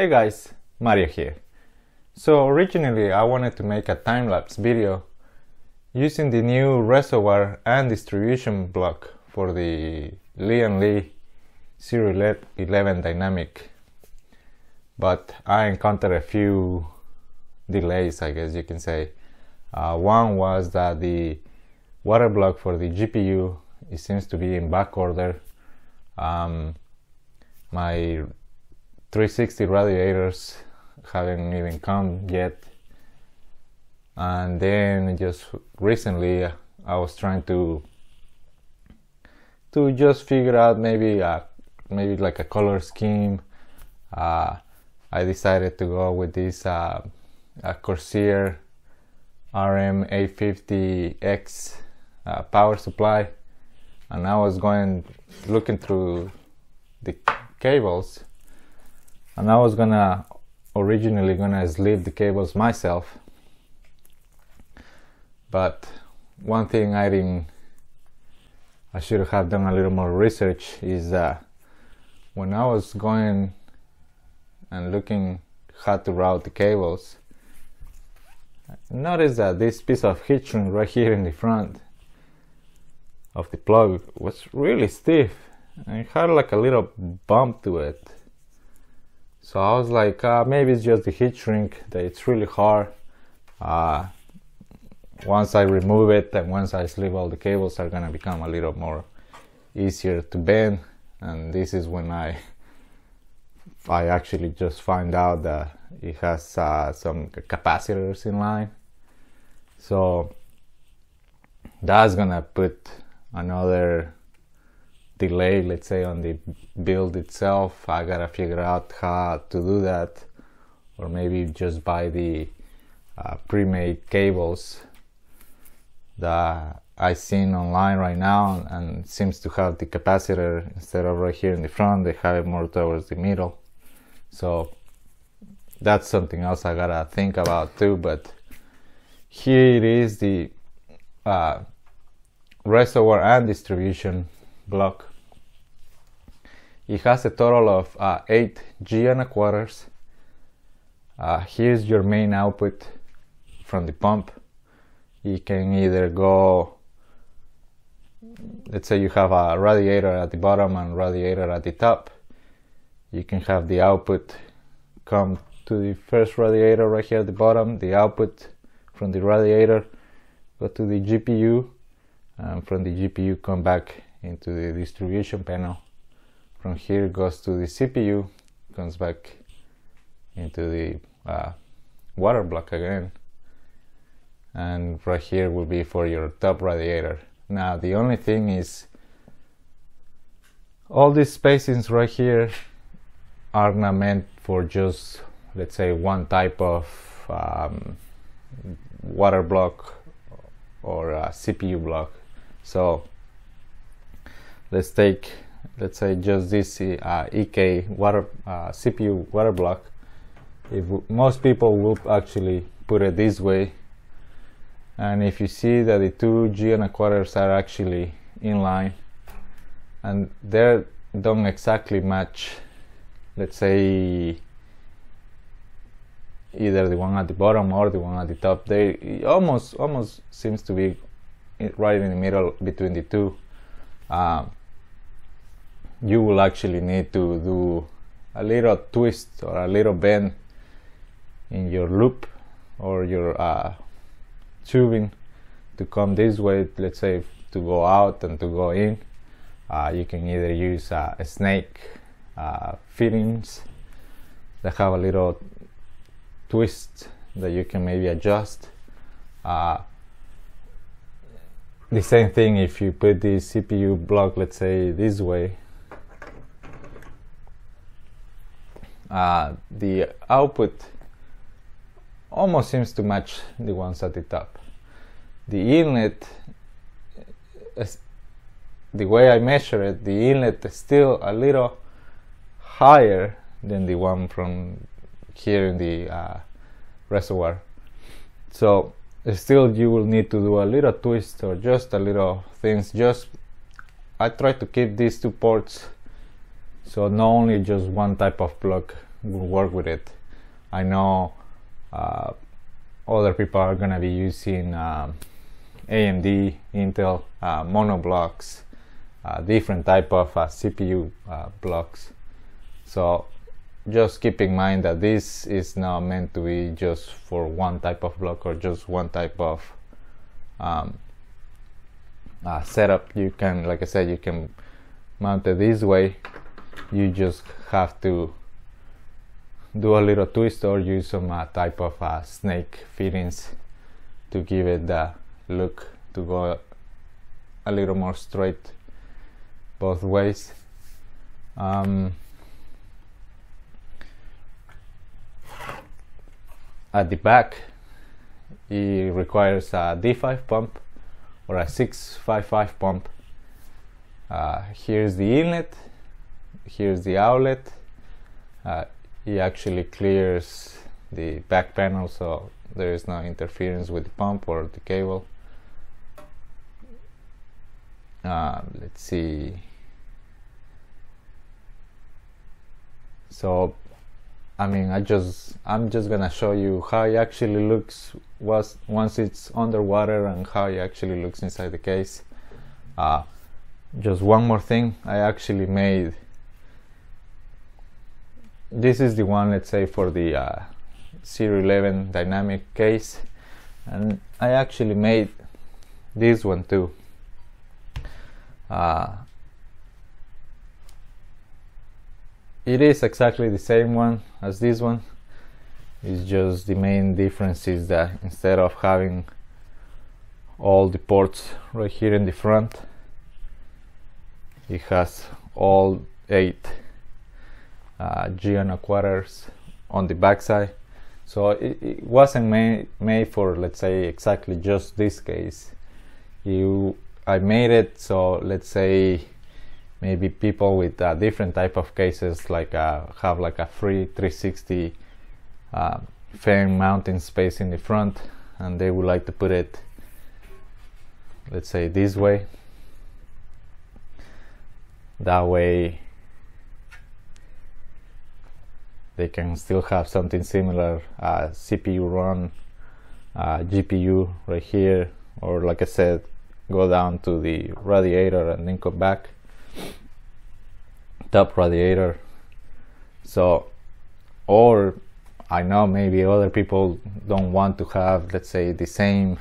Hey guys, Mario here. So originally I wanted to make a time-lapse video using the new reservoir and distribution block for the Lian Li 011 dynamic, but I encountered a few delays, I guess you can say. One was that the water block for the GPU, it seems to be in back order. My 360 radiators haven't even come yet, and then just recently I was trying to just figure out maybe like a color scheme. I decided to go with this a Corsair RM850X power supply, and I was looking through the cables, and I was originally gonna sleeve the cables myself, but one thing I should have done a little more research is when I was going and looking how to route the cables, I noticed that this piece of heat shrink right here in the front of the plug was really stiff, and it had like a little bump to it. So I was like, maybe it's just the heat shrink, that it's really hard. Once I remove it and once I sleeve all the cables, are gonna become a little more easier to bend. And this is when I actually just find out that it has some capacitors in line. So that's gonna put another delay, let's say, on the build itself. I gotta figure out how to do that, or maybe just buy the pre-made cables that I seen online right now, and seems to have the capacitor instead of right here in the front, they have it more towards the middle. So that's something else I gotta think about too. But here it is, the reservoir and distribution block. It has a total of 8 G1/4. Here's your main output from the pump. You can either go, let's say you have a radiator at the bottom and radiator at the top. You can have the output come to the first radiator right here at the bottom, the output from the radiator go to the GPU, and from the GPU come back into the distribution panel. From here goes to the CPU, comes back into the water block again, and right here will be for your top radiator. Now the only thing is, all these spacings right here are not meant for just, let's say, one type of water block or CPU block. So let's say just this EK water CPU water block. Most people will actually put it this way, and if you see that the 2 G1/4 are actually in line and they don't exactly match, let's say either the one at the bottom or the one at the top, they almost seems to be right in the middle between the two. You will actually need to do a little twist or a little bend in your loop or your tubing to come this way, let's say, to go out and to go in. You can either use snake fittings that have a little twist that you can maybe adjust. The same thing if you put the CPU block, let's say, this way. The output almost seems to match the ones at the top. The inlet, the way I measure it, the inlet is still a little higher than the one from here in the reservoir. So still you will need to do a little twist or just a little things. I try to keep these two ports, so not only just one type of block will work with it. I know other people are gonna be using AMD, Intel monoblocks, different type of CPU blocks. So just keep in mind that this is not meant to be just for one type of block or just one type of setup. You can, like I said, you can mount it this way. You just have to do a little twist or use some type of snake fittings to give it the look, to go a little more straight both ways. At the back, it requires a D5 pump or a 655 pump. Here's the inlet, here's the outlet. It actually clears the back panel, so there is no interference with the pump or the cable. Let's see. So I mean, I'm just gonna show you how it actually looks once it's underwater and how it actually looks inside the case. Just one more thing, I actually made, this is the one, let's say, for the Series 11 dynamic case, and I actually made this one too. It is exactly the same one as this one. It's just the main difference is that instead of having all the ports right here in the front, it has all 8 G1/4 on the backside. So it wasn't made for, let's say, exactly just this case. I made it so, let's say, maybe people with different type of cases, like have like a free 360 fan mounting space in the front, and they would like to put it, let's say, this way. That way they can still have something similar, CPU run, GPU right here, or like I said, go down to the radiator and then come back, top radiator. So, or I know maybe other people don't want to have, let's say, the same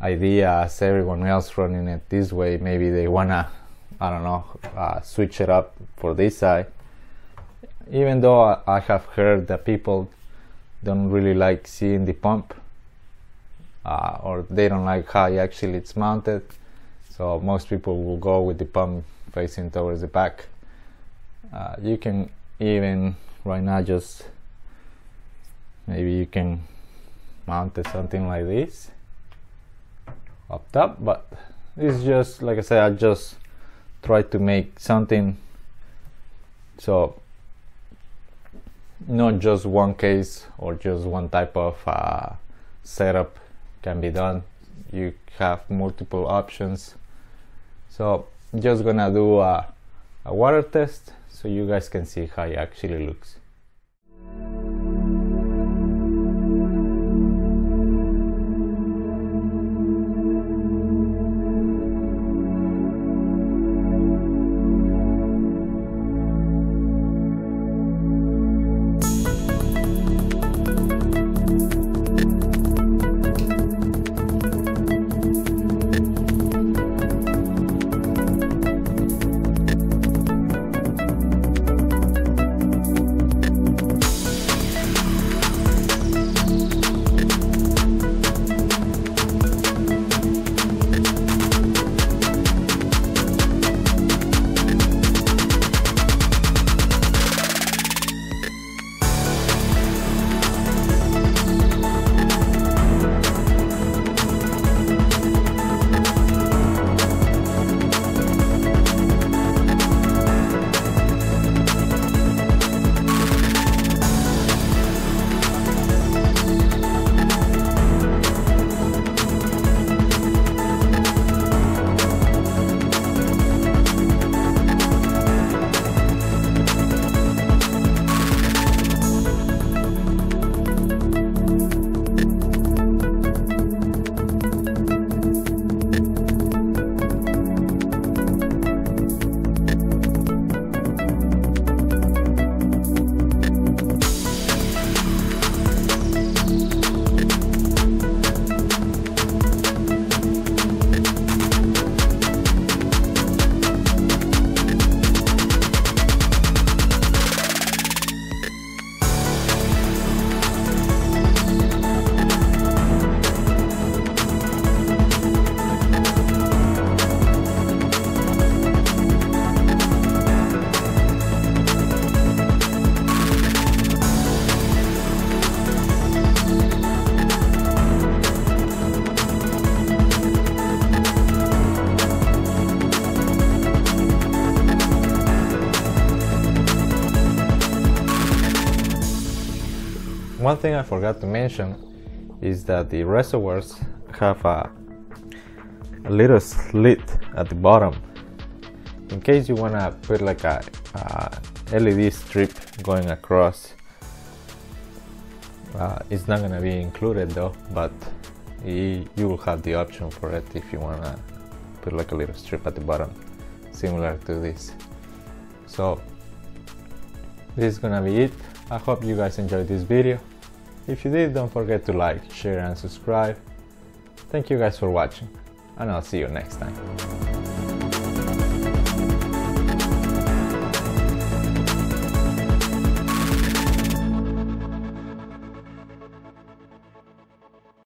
idea as everyone else running it this way. Maybe they wanna, I don't know, switch it up for this side. Even though I have heard that people don't really like seeing the pump, or they don't like how actually it's mounted, so most people will go with the pump facing towards the back. You can even right now just maybe you can mount it something like this up top, but this is just, like I said, I just try to make something so not just one case or just one type of setup can be done. You have multiple options. So I'm just gonna do a water test so you guys can see how it actually looks. one thing I forgot to mention is that the reservoirs have a little slit at the bottom in case you want to put like a LED strip going across. It's not going to be included though, but you will have the option for it if you want to put like a little strip at the bottom similar to this. So this is gonna be it. I hope you guys enjoyed this video. If you did, don't forget to like, share and subscribe. Thank you guys for watching, and I'll see you next time.